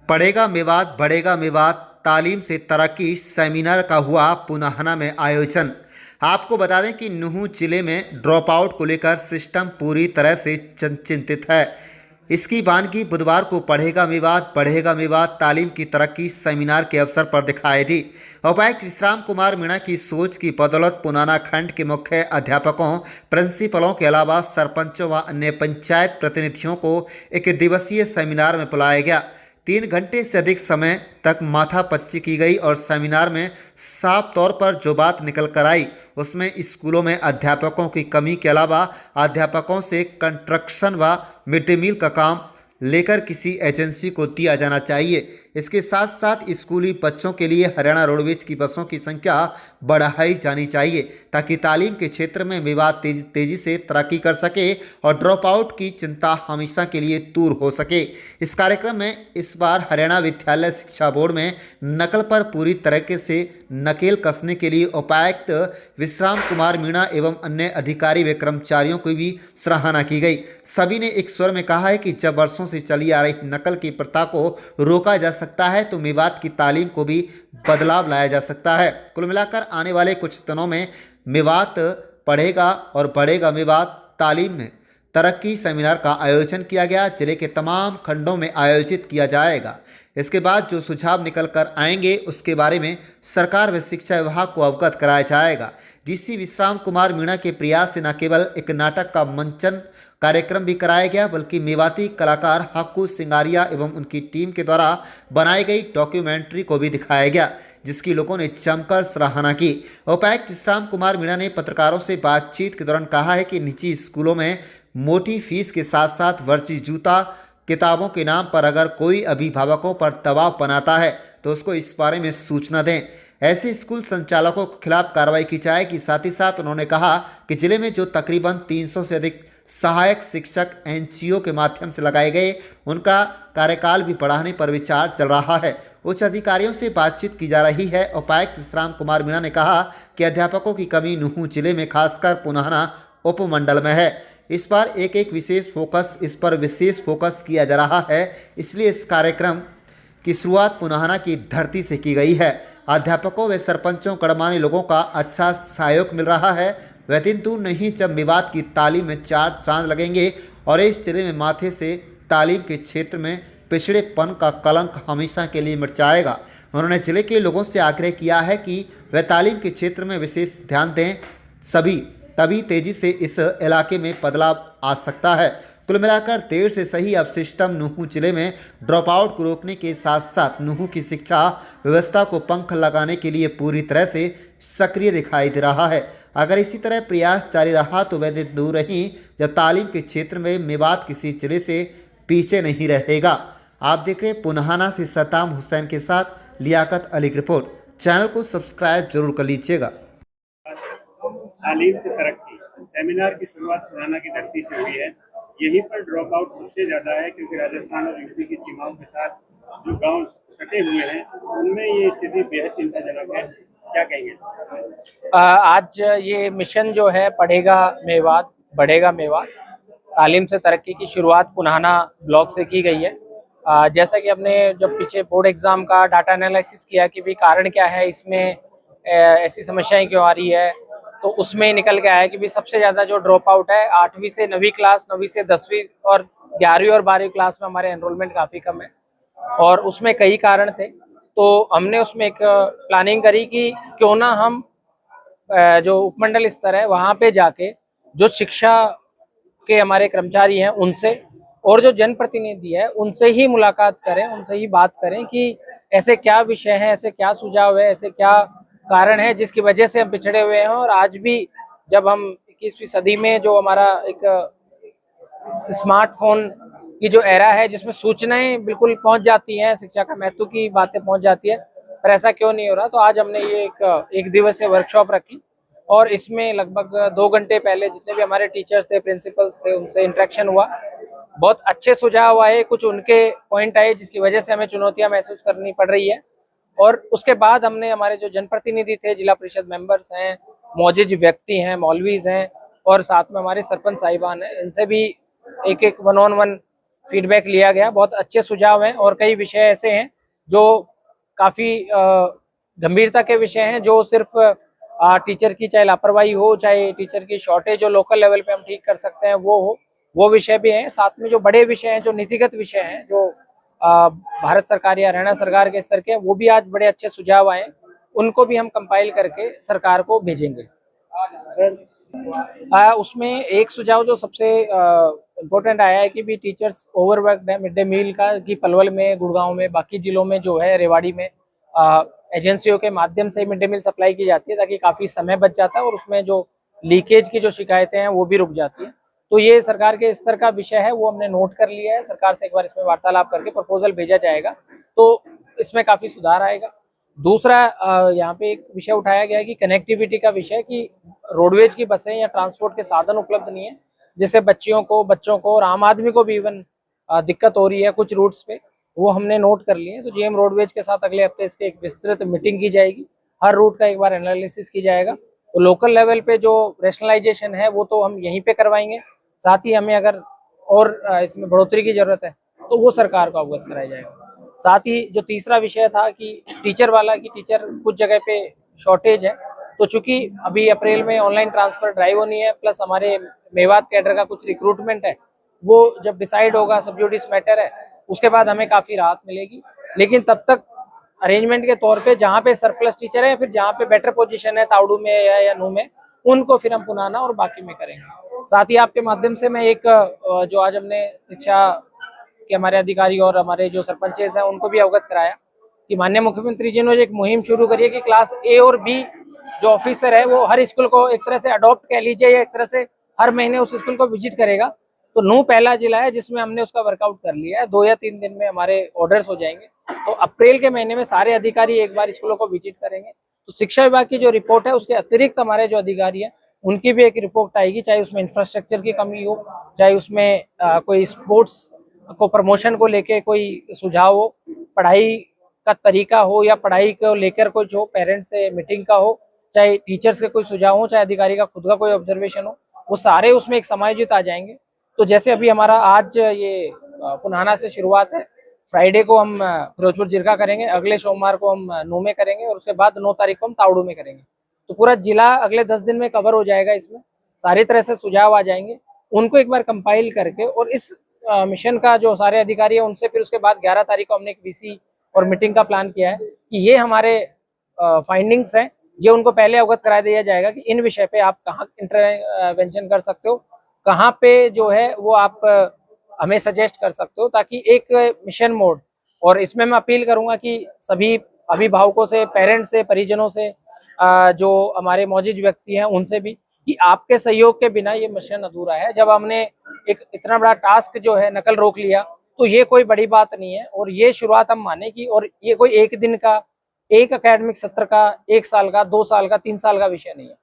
पढ़ेगा मेवात बढ़ेगा मेवात तालीम से तरक्की सेमिनार का हुआ पुनाहना में आयोजन। आपको बता दें कि नूंह जिले में ड्रॉप आउट को लेकर सिस्टम पूरी तरह से चिंतित है। इसकी वानगी बुधवार को बढ़ेगा मेवात तालीम की तरक्की सेमिनार के अवसर पर दिखाई दी। उपायुक्त विश्राम कुमार मीणा की सोच की बदौलत पुनाना खंड के मुख्य अध्यापकों, प्रिंसिपलों के अलावा सरपंचों व अन्य पंचायत प्रतिनिधियों को एक दिवसीय सेमिनार में बुलाया गया। 3 घंटे से अधिक समय तक माथापच्ची की गई और सेमिनार में साफ तौर पर जो बात निकल कर आई उसमें स्कूलों में अध्यापकों की कमी के अलावा अध्यापकों से कंस्ट्रक्शन व मिड डे मील का काम लेकर किसी एजेंसी को दिया जाना चाहिए। इसके साथ साथ स्कूली बच्चों के लिए हरियाणा रोडवेज की बसों की संख्या बढ़ाई जानी चाहिए ताकि तालीम के क्षेत्र में विवाद तेजी से तरक्की कर सके और ड्रॉप आउट की चिंता हमेशा के लिए दूर हो सके। इस कार्यक्रम में इस बार हरियाणा विद्यालय शिक्षा बोर्ड में नकल पर पूरी तरीके से नकेल कसने के लिए उपायुक्त विश्राम कुमार मीणा एवं अन्य अधिकारी व कर्मचारियों की भी सराहना की गई। सभी ने एक स्वर में कहा है कि जब वर्षों से चली आ रही नकल की प्रथा को रोका जा सकता है तो मेवात की तालीम को भी बदलाव लाया जा सकता है। कुल मिलाकर आने वाले कुछ दिनों में मेवात पढ़ेगा और बढ़ेगा मेवात तालीम में तरक्की सेमिनार का आयोजन किया गया। जिले के तमाम खंडों में आयोजित किया जाएगा। इसके बाद जो सुझाव निकल कर आएंगे उसके बारे में सरकार व शिक्षा विभाग को अवगत कराया जाएगा। डीसी विश्राम कुमार मीणा के प्रयास से न केवल एक नाटक का मंचन कार्यक्रम भी कराया गया बल्कि मेवाती कलाकार हक्कू सिंगारिया एवं उनकी टीम के द्वारा बनाई गई डॉक्यूमेंट्री को भी दिखाया गया जिसकी लोगों ने जमकर सराहना की। उपायुक्त विश्राम कुमार मीणा ने पत्रकारों से बातचीत के दौरान कहा है कि निजी स्कूलों में मोटी फीस के साथ साथ वर्षी जूता किताबों के नाम पर अगर कोई अभिभावकों पर दबाव बनाता है तो उसको इस बारे में सूचना दें। ऐसे स्कूल संचालकों के खिलाफ कार्रवाई की जाएगी। साथ ही साथ उन्होंने कहा कि जिले में जो तकरीबन 300 से अधिक सहायक शिक्षक एनजीओ के माध्यम से लगाए गए उनका कार्यकाल भी बढ़ाने पर विचार चल रहा है। उच्च अधिकारियों से बातचीत की जा रही है। उपायुक्त विश्राम कुमार मीणा ने कहा कि अध्यापकों की कमी नूंह जिले में खासकर पुनाहना उपमंडल में है। इस पर विशेष फोकस किया जा रहा है। इसलिए इस कार्यक्रम की शुरुआत पुनाहना की धरती से की गई है। अध्यापकों व सरपंचों गणमान्य लोगों का अच्छा सहयोग मिल रहा है। वह दिन दूर नहीं जब मेवात की तालीम में 4 चांद लगेंगे और इस जिले में माथे से तालीम के क्षेत्र में पिछड़ेपन का कलंक हमेशा के लिए मिट जाएगा। उन्होंने जिले के लोगों से आग्रह किया है कि वह तालीम के क्षेत्र में विशेष ध्यान दें। तभी तेजी से इस इलाके में बदलाव आ सकता है। कुल मिलाकर देर से सही अब सिस्टम नूंह जिले में ड्रॉप आउट को रोकने के साथ साथ नूंह की शिक्षा व्यवस्था को पंख लगाने के लिए पूरी तरह से सक्रिय दिखाई दे रहा है। अगर इसी तरह प्रयास जारी रहा तो वह दिन दूर नहीं जब तालीम के क्षेत्र में मेवात किसी जिले से पीछे नहीं रहेगा। आप देख रहे पुनाहना से सताम हुसैन के साथ लियाकत अली की रिपोर्ट। चैनल को सब्सक्राइब जरूर कर लीजिएगा। तालीम से तरक्की सेमिनार की शुरुआत पुराना की धरती से हुई है। यहीं पर ड्रॉप आउट सबसे ज़्यादा है क्योंकि राजस्थान और यूपी की सीमाओं के साथ जो गांव सटे हुए हैं उनमें ये स्थिति बेहद चिंताजनक है। क्या कहेंगे? आज ये मिशन जो है पढ़ेगा मेवात बढ़ेगा मेवात तालीम से तरक्की की शुरुआत पुनाहना ब्लॉक से की गई है। जैसा कि हमने जब पीछे बोर्ड एग्जाम का डाटा एनालिसिस किया कि भी कारण क्या है, इसमें ऐसी समस्याएं क्यों आ रही है, तो उसमें निकल के आया कि भी सबसे ज़्यादा जो ड्रॉप आउट है 8वीं से 9वीं क्लास, 9वीं से 10वीं और 11वीं और 12वीं क्लास में हमारे एनरोलमेंट काफ़ी कम है और उसमें कई कारण थे। तो हमने उसमें एक प्लानिंग करी कि क्यों ना हम जो उपमंडल स्तर है वहाँ पे जाके जो शिक्षा के हमारे कर्मचारी हैं उनसे और जो जनप्रतिनिधि है उनसे ही मुलाकात करें, उनसे ही बात करें कि ऐसे क्या विषय हैं, ऐसे क्या सुझाव है, ऐसे क्या कारण है जिसकी वजह से हम पिछड़े हुए हैं। और आज भी जब हम 21वीं सदी में जो हमारा एक स्मार्टफोन की जो एरा है जिसमें सूचनाएं बिल्कुल पहुंच जाती हैं, शिक्षा का महत्व की बातें पहुंच जाती है, पर ऐसा क्यों नहीं हो रहा। तो आज हमने ये एक दिवसीय वर्कशॉप रखी और इसमें लगभग 2 घंटे पहले जितने भी हमारे टीचर्स थे, प्रिंसिपल्स थे, उनसे इंटरेक्शन हुआ। बहुत अच्छे सुझाव आए, कुछ उनके पॉइंट आए जिसकी वजह से हमें चुनौतियां महसूस करनी पड़ रही है। और उसके बाद हमने हमारे जो जनप्रतिनिधि थे, जिला परिषद मेंबर्स हैं, मौजूद व्यक्ति हैं, मौलवीज हैं और साथ में हमारे सरपंच साहिबान हैं, इनसे भी एक 1-1 फीडबैक लिया गया, बहुत अच्छे सुझाव हैं और कई विषय ऐसे हैं जो काफ़ी गंभीरता के विषय हैं, जो सिर्फ टीचर की चाहे लापरवाही हो, चाहे टीचर की शॉर्टेज जो लोकल लेवल पे हम ठीक कर सकते हैं वो हो, वो विषय भी हैं। साथ में जो बड़े विषय हैं, जो नीतिगत विषय हैं, जो भारत सरकार या हरियाणा सरकार के स्तर के, वो भी आज बड़े अच्छे सुझाव आए, उनको भी हम कंपाइल करके सरकार को भेजेंगे। उसमें एक सुझाव जो सबसे इम्पोर्टेंट आया है कि भी टीचर्स ओवरवर्कड है मिड डे मील का, कि पलवल में, गुड़गांव में, बाकी जिलों में जो है, रेवाड़ी में एजेंसियों के माध्यम से मिड डे मील सप्लाई की जाती है, ताकि काफ़ी समय बच जाता है और उसमें जो लीकेज की जो शिकायतें हैं वो भी रुक जाती हैं। तो ये सरकार के स्तर का विषय है, वो हमने नोट कर लिया है। सरकार से एक बार इसमें वार्तालाप करके प्रपोजल भेजा जाएगा, तो इसमें काफ़ी सुधार आएगा। दूसरा यहाँ पे एक विषय उठाया गया है कि कनेक्टिविटी का विषय, कि रोडवेज की बसें या ट्रांसपोर्ट के साधन उपलब्ध नहीं है, जिससे बच्चों को और आम आदमी को भी इवन दिक्कत हो रही है कुछ रूट्स पे, वो हमने नोट कर लिए हैं। तो जीएम रोडवेज के साथ अगले हफ्ते इसके एक विस्तृत मीटिंग की जाएगी, हर रूट का एक बार एनालिसिस की जाएगा। तो लोकल लेवल पे जो रैशनलाइजेशन है वो तो हम यहीं पे करवाएंगे, साथ ही हमें अगर और इसमें बढ़ोतरी की जरूरत है तो वो सरकार को अवगत कराया जाएगा। साथ ही जो तीसरा विषय था कि टीचर वाला, कि टीचर कुछ जगह पे शॉर्टेज है, तो चूंकि अभी अप्रैल में ऑनलाइन ट्रांसफर ड्राइव होनी है, प्लस हमारे मेवात कैडर का कुछ रिक्रूटमेंट है, वो जब डिसाइड होगा, सब जुडिस मैटर है, उसके बाद हमें काफ़ी राहत मिलेगी। लेकिन तब तक अरेंजमेंट के तौर पे जहाँ पे सरप्लस टीचर है, फिर जहाँ पे बेटर पोजीशन है तावड़ू में या नू में, उनको फिर हम पुनाना और बाकी में करेंगे। साथ ही आपके माध्यम से मैं एक जो आज हमने शिक्षा के हमारे अधिकारी और हमारे जो सरपंचेस हैं उनको भी अवगत कराया कि माननीय मुख्यमंत्री जी ने एक मुहिम शुरू करी है कि क्लास ए और बी जो ऑफिसर है वो हर स्कूल को एक तरह से अडॉप्ट कह लीजिए, या एक तरह से हर महीने उस स्कूल को विजिट करेगा। तो नू पहला जिला है जिसमें हमने उसका वर्कआउट कर लिया है, 2 या 3 दिन में हमारे ऑर्डर्स हो जाएंगे। तो अप्रैल के महीने में सारे अधिकारी एक बार स्कूलों को विजिट करेंगे। तो शिक्षा विभाग की जो रिपोर्ट है उसके अतिरिक्त हमारे जो अधिकारी हैं उनकी भी एक रिपोर्ट आएगी, चाहे उसमें इंफ्रास्ट्रक्चर की कमी हो, चाहे उसमें कोई स्पोर्ट्स को प्रमोशन को लेके कोई सुझाव हो, पढ़ाई का तरीका हो, या पढ़ाई को लेकर कोई जो पेरेंट्स से मीटिंग का हो, चाहे टीचर्स के कोई सुझाव हो, चाहे अधिकारी का खुद का कोई ऑब्जर्वेशन हो, वो सारे उसमें एक समायोजित आ जाएंगे। तो जैसे अभी हमारा आज ये पुनाना से शुरुआत है, फ्राइडे को हम फिरोजपुर जिरका करेंगे, अगले सोमवार को हम नू में करेंगे और उसके बाद 9 तारीख को हम तावड़ू में करेंगे। तो पूरा जिला अगले 10 दिन में कवर हो जाएगा। इसमें सारी तरह से सुझाव आ जाएंगे, उनको एक बार कंपाइल करके, और इस मिशन का जो सारे अधिकारी है उनसे फिर उसके बाद 11 तारीख को हमने एक वीसी और मीटिंग का प्लान किया है कि ये हमारे फाइंडिंग्स हैं, ये उनको पहले अवगत करा दिया जाएगा कि इन विषय पे आप कहाँ इंटरवेंशन कर सकते हो, कहाँ पे जो है वो आप हमें सजेस्ट कर सकते हो, ताकि एक मिशन मोड। और इसमें मैं अपील करूंगा कि सभी अभिभावकों से, पेरेंट्स से, परिजनों से, जो हमारे मौजूद व्यक्ति हैं उनसे भी, कि आपके सहयोग के बिना ये मिशन अधूरा है। जब हमने एक इतना बड़ा टास्क जो है नकल रोक लिया, तो ये कोई बड़ी बात नहीं है, और ये शुरुआत हम माने की, और ये कोई एक दिन का, एक एकेडमिक सत्र का, 1 साल का, 2 साल का, 3 साल का विषय नहीं है।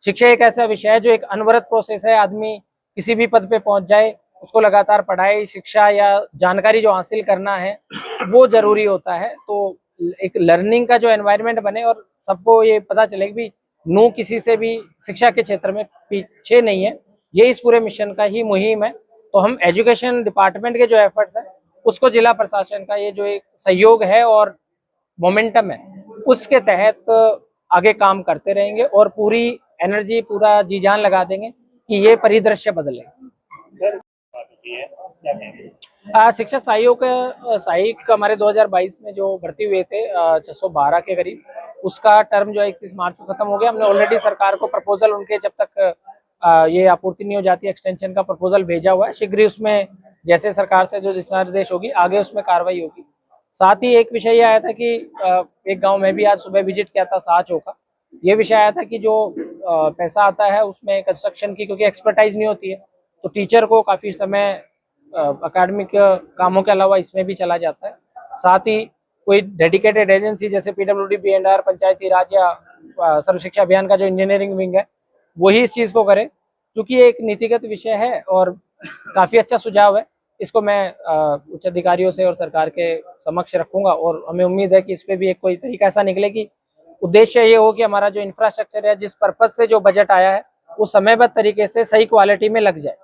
शिक्षा एक ऐसा विषय है जो एक अनवरत प्रोसेस है। आदमी किसी भी पद पे पहुंच जाए, उसको लगातार पढ़ाई, शिक्षा या जानकारी जो हासिल करना है वो जरूरी होता है। तो एक लर्निंग का जो एनवायरनमेंट बने और सबको ये पता चले कि भी नू किसी से भी शिक्षा के क्षेत्र में पीछे नहीं है, ये इस पूरे मिशन का ही मुहिम है। तो हम एजुकेशन डिपार्टमेंट के जो एफर्ट्स हैं उसको जिला प्रशासन का ये जो एक सहयोग है और मोमेंटम है, उसके तहत आगे काम करते रहेंगे और पूरी एनर्जी, पूरा जी जान लगा देंगे कि ये परिदृश्य बदले। शिक्षा सहायक हमारे 2022 में जो भर्ती हुए थे 612 के करीब, उसका टर्म जो है 31 मार्च को खत्म हो गया। हमने ऑलरेडी सरकार को प्रपोजल, उनके जब तक ये आपूर्ति नहीं हो जाती एक्सटेंशन का प्रपोजल भेजा हुआ है। शीघ्र ही उसमें जैसे सरकार से जो दिशा निर्देश होगी आगे उसमें कार्रवाई होगी। साथ ही एक विषय ये आया था कि एक गांव में भी आज सुबह विजिट किया था, साचो का। ये विषय आया था कि जो पैसा आता है उसमें कंस्ट्रक्शन की, क्योंकि एक्सपर्टाइज नहीं होती है, तो टीचर को काफ़ी समय अकेडमिक कामों के अलावा इसमें भी चला जाता है। साथ ही कोई डेडिकेटेड एजेंसी जैसे PWD, B&R, पंचायती राज या सर्व शिक्षा अभियान का जो इंजीनियरिंग विंग है वही इस चीज़ को करे, क्योंकि ये एक नीतिगत विषय है और काफ़ी अच्छा सुझाव है। इसको मैं उच्च अधिकारियों से और सरकार के समक्ष रखूंगा, और हमें उम्मीद है कि इस पर भी एक कोई तरीका ऐसा निकले कि उद्देश्य ये हो कि हमारा जो इंफ्रास्ट्रक्चर है, जिस पर्पज से जो बजट आया है, वो समयबद्ध तरीके से सही क्वालिटी में लग जाए।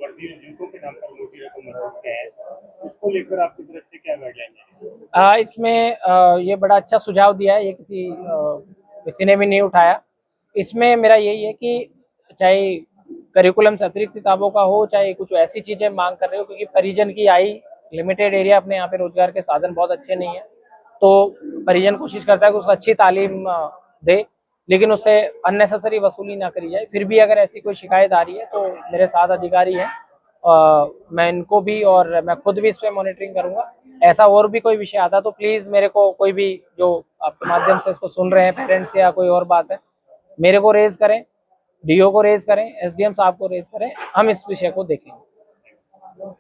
वर्दी और जूतों के नाम पर मोटी रकम वसूलते हैं, इसको लेकर आपकी तरफ से क्या गाइडलाइन है? इसमें ये बड़ा अच्छा सुझाव दिया है, ये किसी व्यक्ति ने भी नहीं उठाया। इसमें मेरा यही है कि चाहे करिकुलम से अतिरिक्त किताबों का हो, चाहे कुछ ऐसी चीज़ें मांग कर रहे हो, क्योंकि परिजन की आई लिमिटेड एरिया, अपने यहाँ पे रोजगार के साधन बहुत अच्छे नहीं है, तो परिजन कोशिश करता है कि उसको अच्छी तालीम दे, लेकिन उससे अननेसेसरी वसूली ना करी जाए। फिर भी अगर ऐसी कोई शिकायत आ रही है तो मेरे साथ अधिकारी हैं, मैं इनको भी और मैं खुद भी इस पर मॉनिटरिंग करूंगा। ऐसा और भी कोई विषय आता तो प्लीज़ मेरे को, कोई भी जो आपके माध्यम से इसको सुन रहे हैं पेरेंट्स या कोई और बात है, मेरे को रेज करें, डीओ को रेज करें, एसडीएम साहब को रेज करें, हम इस विषय को देखेंगे।